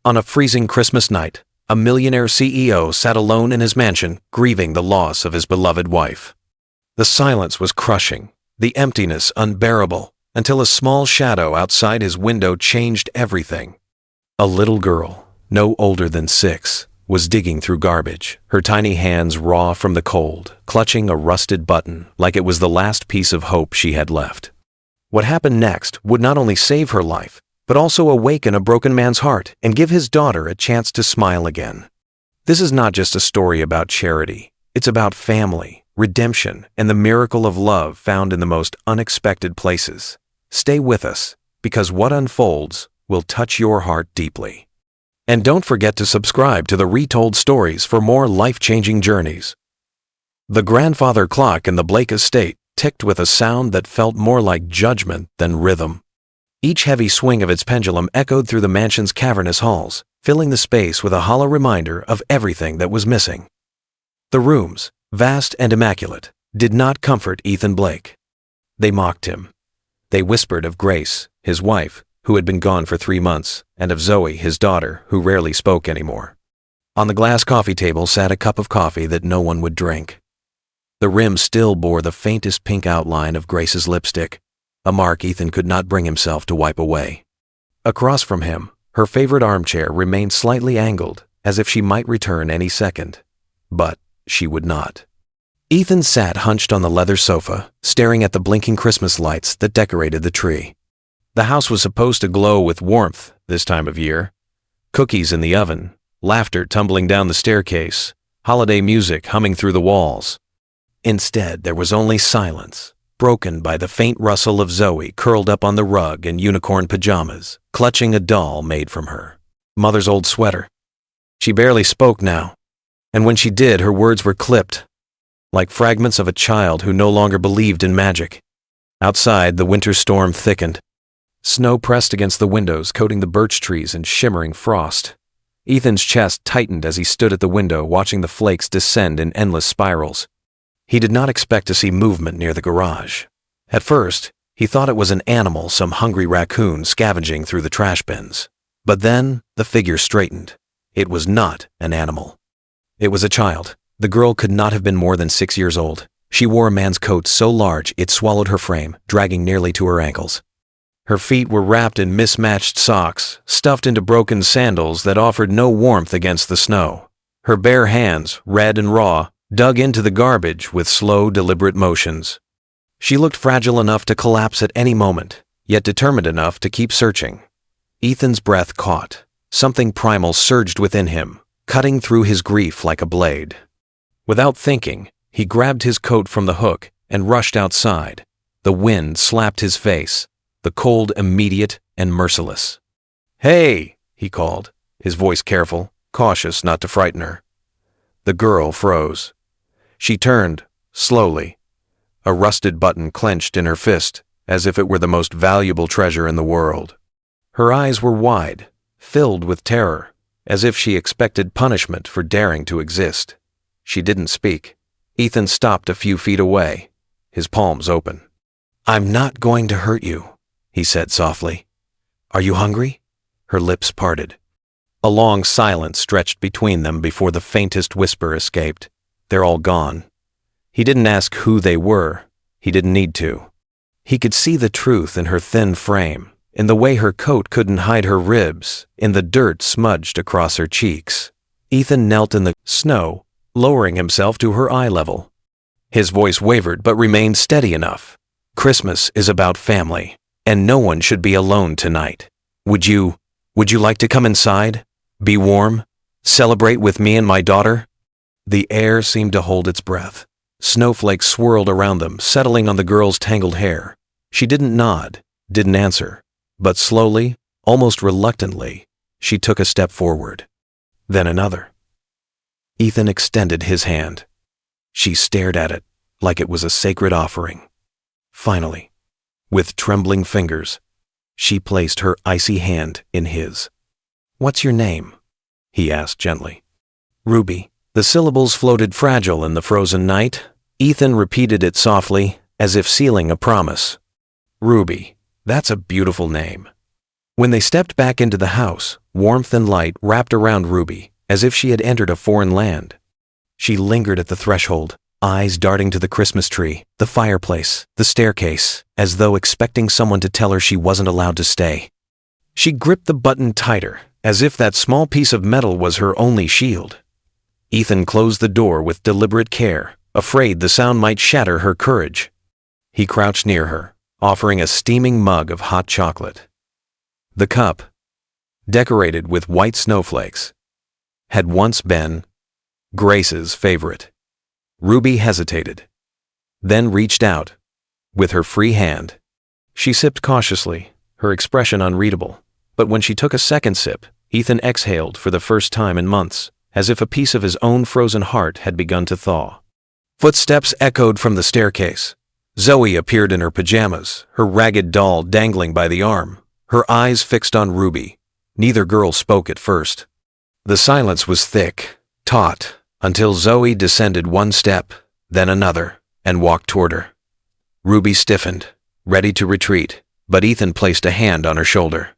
On a freezing Christmas night, a millionaire CEO sat alone in his mansion, grieving the loss of his beloved wife. The silence was crushing, the emptiness unbearable, until a small shadow outside his window changed everything. A little girl, no older than 6, was digging through garbage, her tiny hands raw from the cold, clutching a rusted button like it was the last piece of hope she had left. What happened next would not only save her life, but also awaken a broken man's heart and give his daughter a chance to smile again. This is not just a story about charity. It's about family, redemption, and the miracle of love found in the most unexpected places. Stay with us, because what unfolds will touch your heart deeply. And don't forget to subscribe to the Retold stories for more life-changing journeys. The grandfather clock in the Blake estate ticked with a sound that felt more like judgment than rhythm. Each heavy swing of its pendulum echoed through the mansion's cavernous halls, filling the space with a hollow reminder of everything that was missing. The rooms, vast and immaculate, did not comfort Ethan Blake. They mocked him. They whispered of Grace, his wife, who had been gone for 3 months, and of Zoe, his daughter, who rarely spoke anymore. On the glass coffee table sat a cup of coffee that no one would drink. The rim still bore the faintest pink outline of Grace's lipstick, a mark Ethan could not bring himself to wipe away. Across from him, her favorite armchair remained slightly angled, as if she might return any second. But she would not. Ethan sat hunched on the leather sofa, staring at the blinking Christmas lights that decorated the tree. The house was supposed to glow with warmth this time of year. Cookies in the oven, laughter tumbling down the staircase, holiday music humming through the walls. Instead, there was only silence, broken by the faint rustle of Zoe curled up on the rug in unicorn pajamas, clutching a doll made from her mother's old sweater. She barely spoke now, and when she did, her words were clipped, like fragments of a child who no longer believed in magic. Outside, the winter storm thickened. Snow pressed against the windows, coating the birch trees in shimmering frost. Ethan's chest tightened as he stood at the window, watching the flakes descend in endless spirals. He did not expect to see movement near the garage. At first, he thought it was an animal, some hungry raccoon scavenging through the trash bins. But then, the figure straightened. It was not an animal. It was a child. The girl could not have been more than 6 years old. She wore a man's coat so large it swallowed her frame, dragging nearly to her ankles. Her feet were wrapped in mismatched socks, stuffed into broken sandals that offered no warmth against the snow. Her bare hands, red and raw, dug into the garbage with slow, deliberate motions. She looked fragile enough to collapse at any moment, yet determined enough to keep searching. Ethan's breath caught. Something primal surged within him, cutting through his grief like a blade. Without thinking, he grabbed his coat from the hook and rushed outside. The wind slapped his face, the cold immediate and merciless. "Hey!" he called, his voice careful, cautious not to frighten her. The girl froze. She turned, slowly, a rusted button clenched in her fist, as if it were the most valuable treasure in the world. Her eyes were wide, filled with terror, as if she expected punishment for daring to exist. She didn't speak. Ethan stopped a few feet away, his palms open. "I'm not going to hurt you," he said softly. "Are you hungry?" Her lips parted. A long silence stretched between them before the faintest whisper escaped. "They're all gone." He didn't ask who they were. He didn't need to. He could see the truth in her thin frame, in the way her coat couldn't hide her ribs, in the dirt smudged across her cheeks. Ethan knelt in the snow, lowering himself to her eye level. His voice wavered but remained steady enough. "Christmas is about family, and no one should be alone tonight. Would you like to come inside? Be warm? Celebrate with me and my daughter?" The air seemed to hold its breath. Snowflakes swirled around them, settling on the girl's tangled hair. She didn't nod, didn't answer, but slowly, almost reluctantly, she took a step forward. Then another. Ethan extended his hand. She stared at it like it was a sacred offering. Finally, with trembling fingers, she placed her icy hand in his. "What's your name?" he asked gently. "Ruby." The syllables floated fragile in the frozen night. Ethan repeated it softly, as if sealing a promise. "Ruby, that's a beautiful name." When they stepped back into the house, Warmth and light wrapped around Ruby, as if she had entered a foreign land. She lingered at the threshold, eyes darting to the Christmas tree, the fireplace, the staircase, as though expecting someone to tell her she wasn't allowed to stay. She gripped the button tighter, as if that small piece of metal was her only shield. Ethan closed the door with deliberate care, afraid the sound might shatter her courage. He crouched near her, offering a steaming mug of hot chocolate. The cup, decorated with white snowflakes, had once been Grace's favorite. Ruby hesitated, then reached out. With her free hand, she sipped cautiously, her expression unreadable. But when she took a second sip, Ethan exhaled for the first time in months, as if a piece of his own frozen heart had begun to thaw. Footsteps echoed from the staircase. Zoe appeared in her pajamas, her ragged doll dangling by the arm, her eyes fixed on Ruby. Neither girl spoke at first. The silence was thick, taut, until Zoe descended one step, then another, and walked toward her. Ruby stiffened, ready to retreat, but Ethan placed a hand on her shoulder.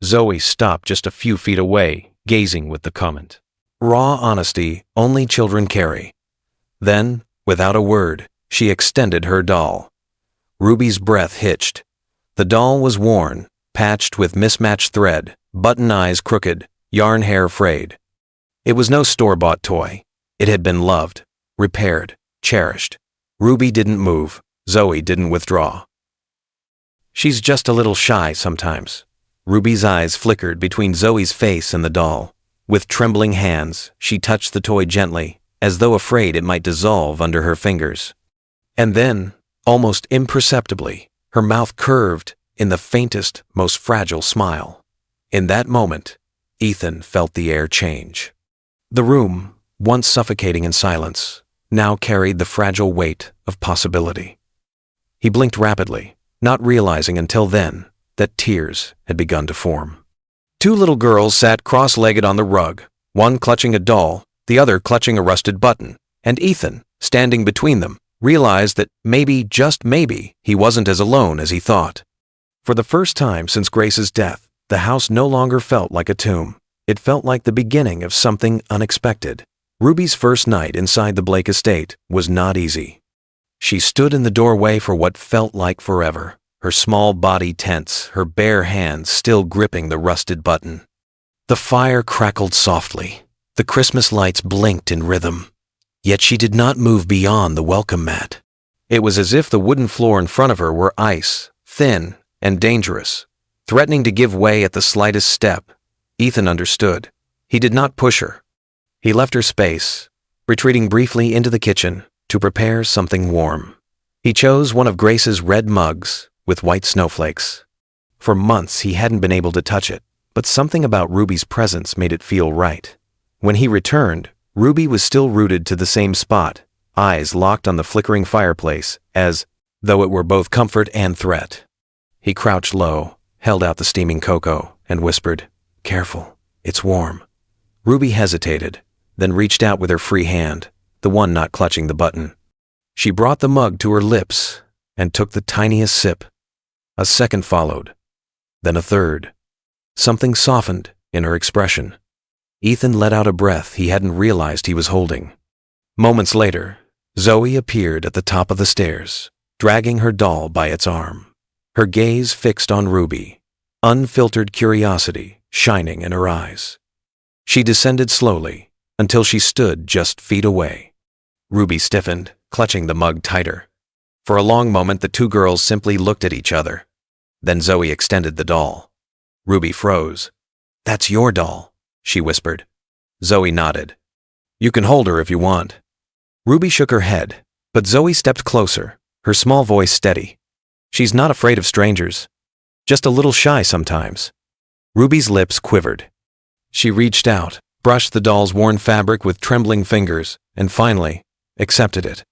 Zoe stopped just a few feet away, gazing with the comment, "Raw honesty only children carry." Then, without a word, she extended her doll. Ruby's breath hitched. The doll was worn, patched with mismatched thread, button eyes crooked, yarn hair frayed. It was no store-bought toy. It had been loved, repaired, cherished. Ruby didn't move. Zoe didn't withdraw. "She's just a little shy sometimes." Ruby's eyes flickered between Zoe's face and the doll. With trembling hands, she touched the toy gently, as though afraid it might dissolve under her fingers. And then, almost imperceptibly, her mouth curved in the faintest, most fragile smile. In that moment, Ethan felt the air change. The room, once suffocating in silence, now carried the fragile weight of possibility. He blinked rapidly, not realizing until then that tears had begun to form. Two little girls sat cross-legged on the rug, one clutching a doll, the other clutching a rusted button, and Ethan, standing between them, realized that maybe, just maybe, he wasn't as alone as he thought. For the first time since Grace's death, the house no longer felt like a tomb. It felt like the beginning of something unexpected. Ruby's first night inside the Blake estate was not easy. She stood in the doorway for what felt like forever, her small body tense, her bare hands still gripping the rusted button. The fire crackled softly. The Christmas lights blinked in rhythm. Yet she did not move beyond the welcome mat. It was as if the wooden floor in front of her were ice, thin and dangerous, threatening to give way at the slightest step. Ethan understood. He did not push her. He left her space, retreating briefly into the kitchen to prepare something warm. He chose one of Grace's red mugs with white snowflakes. For months he hadn't been able to touch it, but something about Ruby's presence made it feel right. When he returned, Ruby was still rooted to the same spot, eyes locked on the flickering fireplace, as though it were both comfort and threat. He crouched low, held out the steaming cocoa, and whispered, "Careful, it's warm." Ruby hesitated, then reached out with her free hand, the one not clutching the button. She brought the mug to her lips and took the tiniest sip. A second followed, then a third. Something softened in her expression. Ethan let out a breath he hadn't realized he was holding. Moments later, Zoe appeared at the top of the stairs, dragging her doll by its arm. Her gaze fixed on Ruby, unfiltered curiosity shining in her eyes. She descended slowly until she stood just feet away. Ruby stiffened, clutching the mug tighter. For a long moment, the two girls simply looked at each other. Then Zoe extended the doll. Ruby froze. "That's your doll," she whispered. Zoe nodded. "You can hold her if you want." Ruby shook her head, but Zoe stepped closer, her small voice steady. "She's not afraid of strangers. Just a little shy sometimes." Ruby's lips quivered. She reached out, brushed the doll's worn fabric with trembling fingers, and finally accepted it.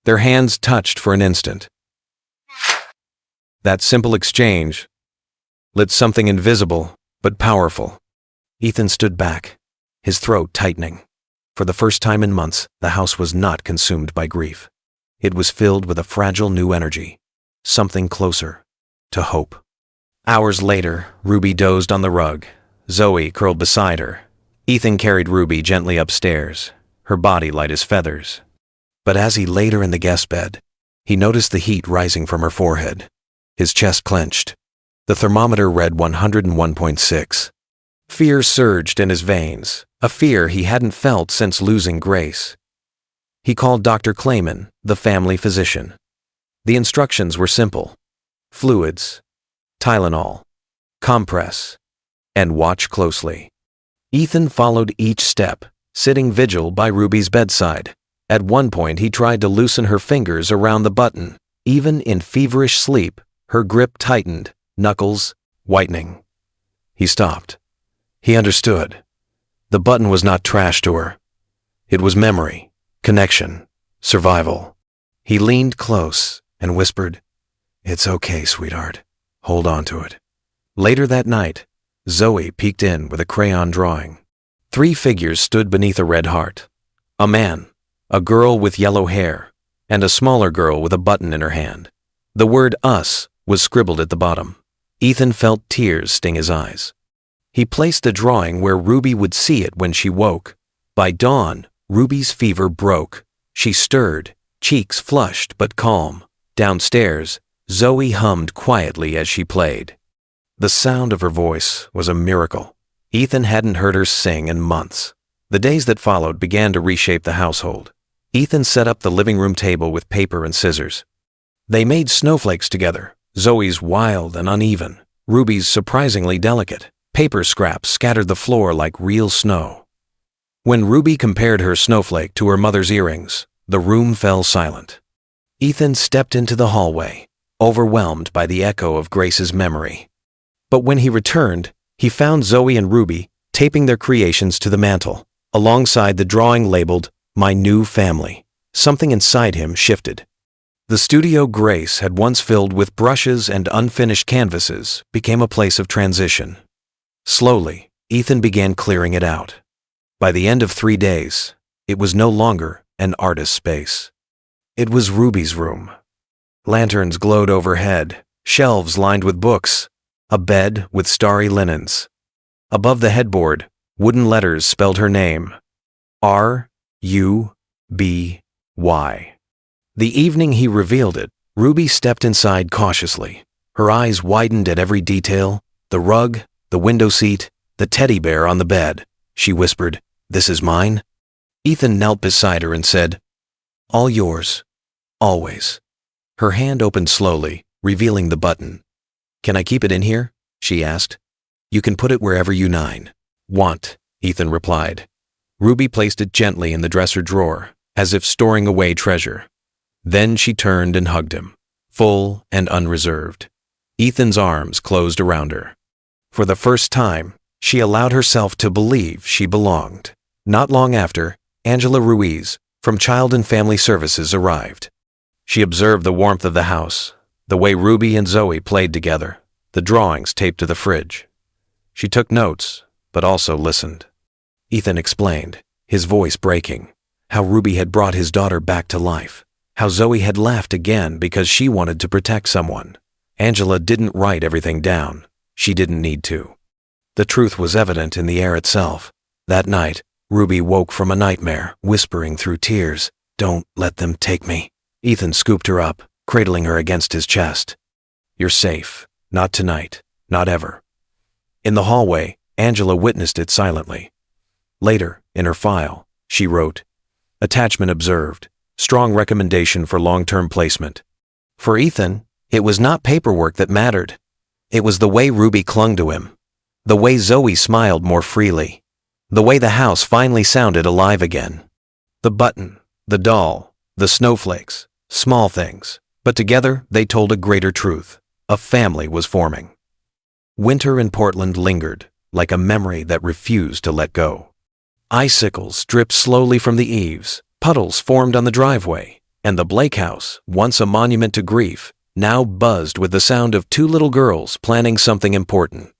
Their hands touched for an instant. That simple exchange lit something invisible but powerful. Ethan stood back, his throat tightening. For the first time in months, the house was not consumed by grief. It was filled with a fragile new energy, something closer to hope. Hours later, Ruby dozed on the rug. Zoe curled beside her. Ethan carried Ruby gently upstairs, her body light as feathers. But as he laid her in the guest bed, he noticed the heat rising from her forehead. His chest clenched. The thermometer read 101.6. Fear surged in his veins, a fear he hadn't felt since losing Grace. He called Dr. Clayman, the family physician. The instructions were simple: fluids, Tylenol, compress, and watch closely. Ethan followed each step, sitting vigil by Ruby's bedside. At one point he tried to loosen her fingers around the button. Even in feverish sleep, her grip tightened, knuckles whitening. He stopped. He understood. The button was not trash to her. It was memory, connection, survival. He leaned close and whispered, "It's okay, sweetheart. Hold on to it." Later that night, Zoe peeked in with a crayon drawing. 3 figures stood beneath a red heart. A man, a girl with yellow hair, and a smaller girl with a button in her hand. The word "us" was scribbled at the bottom. Ethan felt tears sting his eyes. He placed the drawing where Ruby would see it when she woke. By dawn, Ruby's fever broke. She stirred, cheeks flushed but calm. Downstairs, Zoe hummed quietly as she played. The sound of her voice was a miracle. Ethan hadn't heard her sing in months. The days that followed began to reshape the household. Ethan set up the living room table with paper and scissors. They made snowflakes together, Zoe's wild and uneven, Ruby's surprisingly delicate. Paper scraps scattered the floor like real snow. When Ruby compared her snowflake to her mother's earrings, the room fell silent. Ethan stepped into the hallway, overwhelmed by the echo of Grace's memory. But when he returned, he found Zoe and Ruby taping their creations to the mantel, alongside the drawing labeled, "My New Family." Something inside him shifted. The studio Grace had once filled with brushes and unfinished canvases became a place of transition. Slowly, Ethan began clearing it out. By the end of 3 days, it was no longer an artist's space. It was Ruby's room. Lanterns glowed overhead, shelves lined with books, a bed with starry linens. Above the headboard, wooden letters spelled her name, R-U-B-Y. The evening he revealed it, Ruby stepped inside cautiously. Her eyes widened at every detail: the rug, the window seat, the teddy bear on the bed. She whispered, "This is mine?" Ethan knelt beside her and said, "All yours, always." Her hand opened slowly, revealing the button. "Can I keep it in here?" she asked. "You can put it wherever you want," Ethan replied. Ruby placed it gently in the dresser drawer, as if storing away treasure. Then she turned and hugged him, full and unreserved. Ethan's arms closed around her. For the first time, she allowed herself to believe she belonged. Not long after, Angela Ruiz, from Child and Family Services, arrived. She observed the warmth of the house, the way Ruby and Zoe played together, the drawings taped to the fridge. She took notes, but also listened. Ethan explained, his voice breaking, how Ruby had brought his daughter back to life, how Zoe had laughed again because she wanted to protect someone. Angela didn't write everything down. She didn't need to. The truth was evident in the air itself. That night, Ruby woke from a nightmare, whispering through tears, "Don't let them take me." Ethan scooped her up, cradling her against his chest. "You're safe. Not tonight. Not ever." In the hallway, Angela witnessed it silently. Later, in her file, she wrote, "Attachment observed. Strong recommendation for long-term placement." For Ethan, it was not paperwork that mattered. It was the way Ruby clung to him, the way Zoe smiled more freely, the way the house finally sounded alive again. The button, the doll, the snowflakes, small things, but together they told a greater truth. A family was forming. Winter in Portland lingered, like a memory that refused to let go. Icicles dripped slowly from the eaves, puddles formed on the driveway, and the Blake house, once a monument to grief, now buzzed with the sound of 2 little girls planning something important.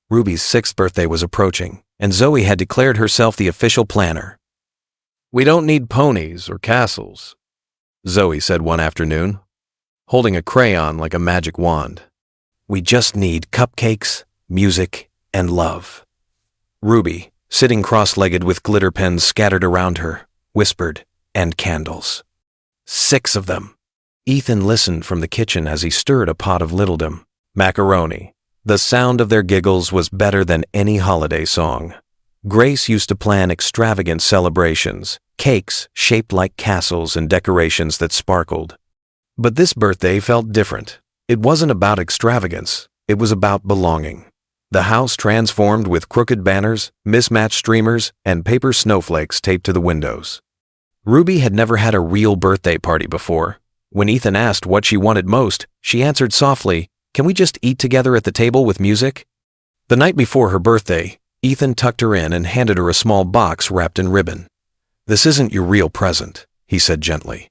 Ruby's 6th birthday was approaching, and Zoe had declared herself the official planner. "We don't need ponies or castles," Zoe said one afternoon, holding a crayon like a magic wand. "We just need cupcakes, music, and love." Ruby, sitting cross-legged with glitter pens scattered around her, whispered, "And candles. 6 of them." Ethan listened from the kitchen as he stirred a pot of littledom, macaroni. The sound of their giggles was better than any holiday song. Grace used to plan extravagant celebrations, cakes shaped like castles and decorations that sparkled. But this birthday felt different. It wasn't about extravagance, it was about belonging. The house transformed with crooked banners, mismatched streamers, and paper snowflakes taped to the windows. Ruby had never had a real birthday party before. When Ethan asked what she wanted most, she answered softly, "Can we just eat together at the table with music?" The night before her birthday, Ethan tucked her in and handed her a small box wrapped in ribbon. "This isn't your real present," he said gently.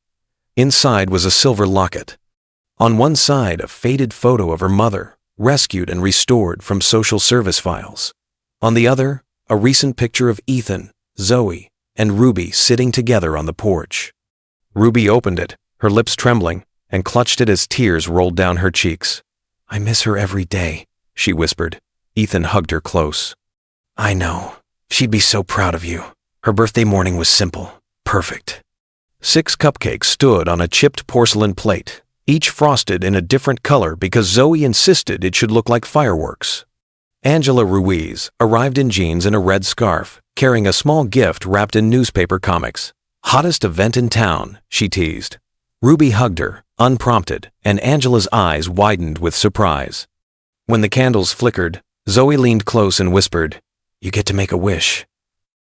Inside was a silver locket. On one side, a faded photo of her mother, rescued and restored from social service files. On the other, a recent picture of Ethan, Zoe, and Ruby sitting together on the porch. Ruby opened it, her lips trembling, and clutched it as tears rolled down her cheeks. "I miss her every day," she whispered. Ethan hugged her close. "I know. She'd be so proud of you. Her birthday morning was simple, perfect." 6 cupcakes stood on a chipped porcelain plate, each frosted in a different color because Zoe insisted it should look like fireworks. Angela Ruiz arrived in jeans and a red scarf, carrying a small gift wrapped in newspaper comics. "Hottest event in town," she teased. Ruby hugged her, unprompted, and Angela's eyes widened with surprise. When the candles flickered, Zoe leaned close and whispered, "You get to make a wish."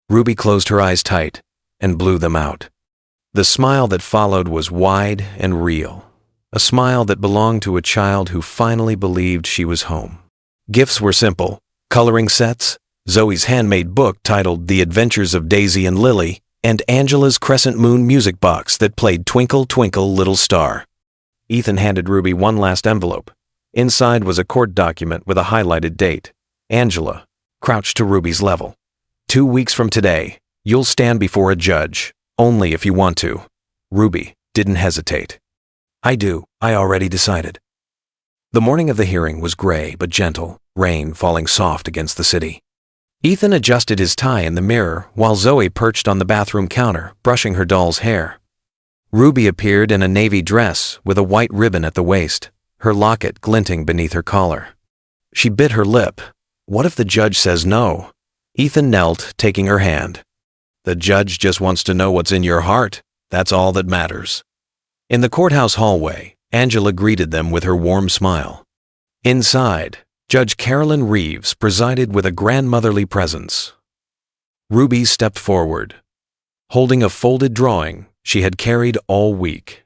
Ruby closed her eyes tight and blew them out. The smile that followed was wide and real, a smile that belonged to a child who finally believed she was home. Gifts were simple: coloring sets, Zoe's handmade book titled The Adventures of Daisy and Lily, and Angela's crescent moon music box that played Twinkle, Twinkle, Little Star. Ethan handed Ruby one last envelope. Inside was a court document with a highlighted date. Angela, crouched to Ruby's level. 2 weeks from today, you'll stand before a judge, only if you want to. Ruby didn't hesitate. "I do, I already decided." The morning of the hearing was gray but gentle, rain falling soft against the city. Ethan adjusted his tie in the mirror while Zoe perched on the bathroom counter, brushing her doll's hair. Ruby appeared in a navy dress with a white ribbon at the waist, her locket glinting beneath her collar. She bit her lip. What if the judge says no? Ethan knelt, taking her hand. "The judge just wants to know what's in your heart. That's all that matters." In the courthouse hallway, Angela greeted them with her warm smile. Inside, Judge Carolyn Reeves presided with a grandmotherly presence. Ruby stepped forward, holding a folded drawing she had carried all week.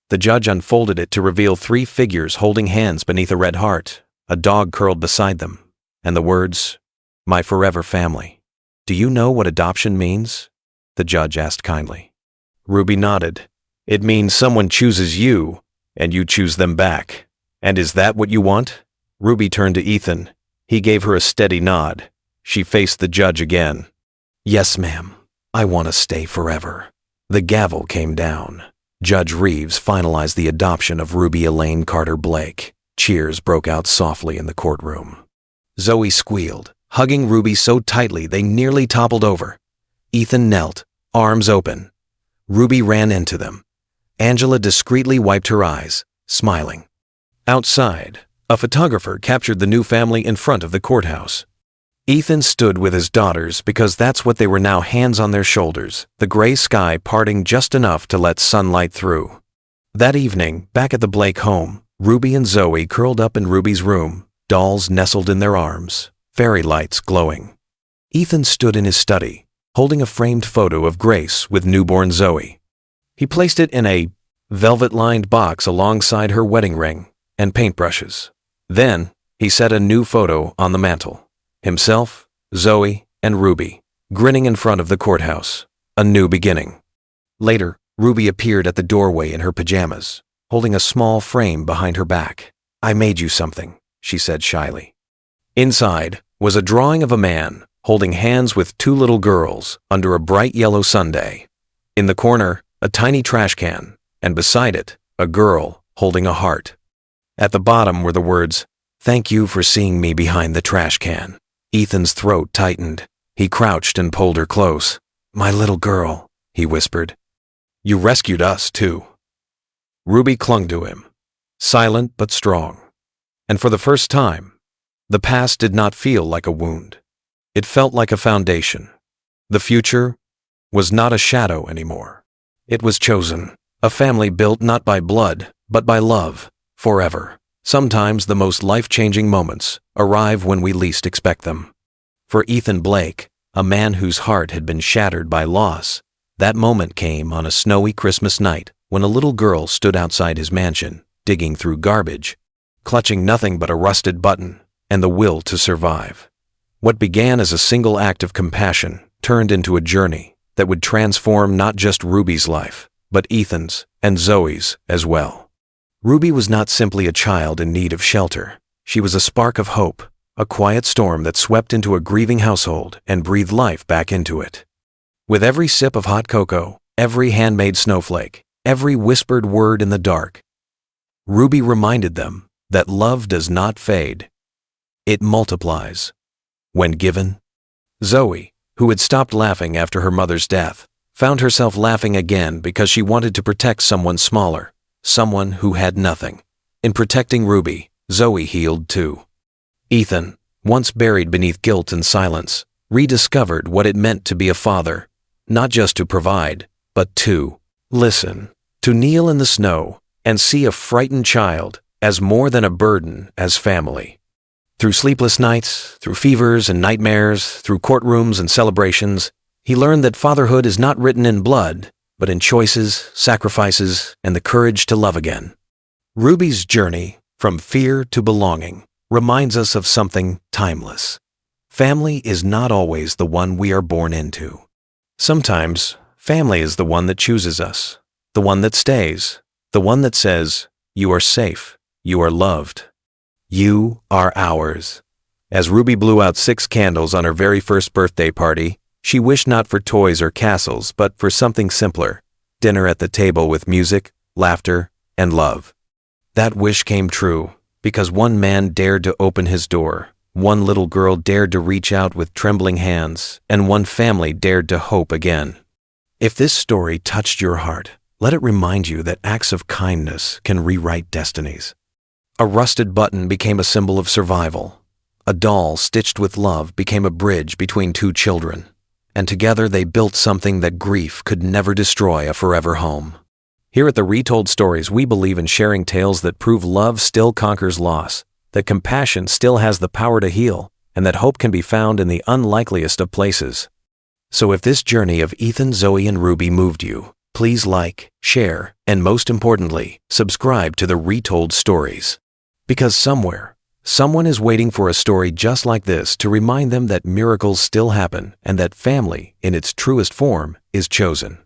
The judge unfolded it to reveal 3 figures holding hands beneath a red heart, a dog curled beside them, and the words, "My forever family." "Do you know what adoption means?" the judge asked kindly. Ruby nodded. "It means someone chooses you, and you choose them back. And is that what you want?" Ruby turned to Ethan. He gave her a steady nod. She faced the judge again. "Yes, ma'am. I want to stay forever." The gavel came down. Judge Reeves finalized the adoption of Ruby Elaine Carter Blake. Cheers broke out softly in the courtroom. Zoe squealed, hugging Ruby so tightly they nearly toppled over. Ethan knelt, arms open. Ruby ran into them. Angela discreetly wiped her eyes, smiling. Outside, a photographer captured the new family in front of the courthouse. Ethan stood with his daughters because that's what they were now, hands on their shoulders, the gray sky parting just enough to let sunlight through. That evening, back at the Blake home, Ruby and Zoe curled up in Ruby's room, dolls nestled in their arms, fairy lights glowing. Ethan stood in his study, holding a framed photo of Grace with newborn Zoe. He placed it in a velvet-lined box alongside her wedding ring and paintbrushes. Then, he set a new photo on the mantel. Himself, Zoe, and Ruby, grinning in front of the courthouse. A new beginning. Later, Ruby appeared at the doorway in her pajamas, holding a small frame behind her back. "I made you something," she said shyly. Inside was a drawing of a man holding hands with 2 little girls under a bright yellow sundae. In the corner, a tiny trash can, and beside it, a girl holding a heart. At the bottom were the words, "Thank you for seeing me behind the trash can." Ethan's throat tightened. He crouched and pulled her close. "My little girl," he whispered. "You rescued us, too." Ruby clung to him, silent but strong. And for the first time, the past did not feel like a wound. It felt like a foundation. The future was not a shadow anymore. It was chosen, a family built not by blood, but by love, forever. Sometimes the most life-changing moments arrive when we least expect them. For Ethan Blake, a man whose heart had been shattered by loss, that moment came on a snowy Christmas night when a little girl stood outside his mansion, digging through garbage, clutching nothing but a rusted button and the will to survive. What began as a single act of compassion turned into a journey that would transform not just Ruby's life, but Ethan's and Zoe's as well. Ruby was not simply a child in need of shelter. She was a spark of hope, a quiet storm that swept into a grieving household and breathed life back into it. With every sip of hot cocoa, every handmade snowflake, every whispered word in the dark, Ruby reminded them that love does not fade. It multiplies. When given, Zoe, who had stopped laughing after her mother's death, found herself laughing again because she wanted to protect someone smaller, someone who had nothing. In protecting Ruby, Zoe healed too. Ethan, once buried beneath guilt and silence, rediscovered what it meant to be a father, not just to provide, but to listen, to kneel in the snow and see a frightened child as more than a burden as family. Through sleepless nights, through fevers and nightmares, through courtrooms and celebrations, he learned that fatherhood is not written in blood, but in choices, sacrifices, and the courage to love again. Ruby's journey, from fear to belonging, reminds us of something timeless. Family is not always the one we are born into. Sometimes, family is the one that chooses us, the one that stays, the one that says, "You are safe, you are loved. You are ours." As Ruby blew out 6 candles on her very first birthday party, she wished not for toys or castles, but for something simpler: dinner at the table with music, laughter, and love. That wish came true because one man dared to open his door, one little girl dared to reach out with trembling hands, and one family dared to hope again. If this story touched your heart, let it remind you that acts of kindness can rewrite destinies. A rusted button became a symbol of survival. A doll stitched with love became a bridge between 2 children. And together they built something that grief could never destroy: a forever home. Here at the Retold Stories, we believe in sharing tales that prove love still conquers loss, that compassion still has the power to heal, and that hope can be found in the unlikeliest of places. So if this journey of Ethan, Zoe, and Ruby moved you, please like, share, and most importantly, subscribe to the Retold Stories. Because somewhere, someone is waiting for a story just like this to remind them that miracles still happen and that family, in its truest form, is chosen.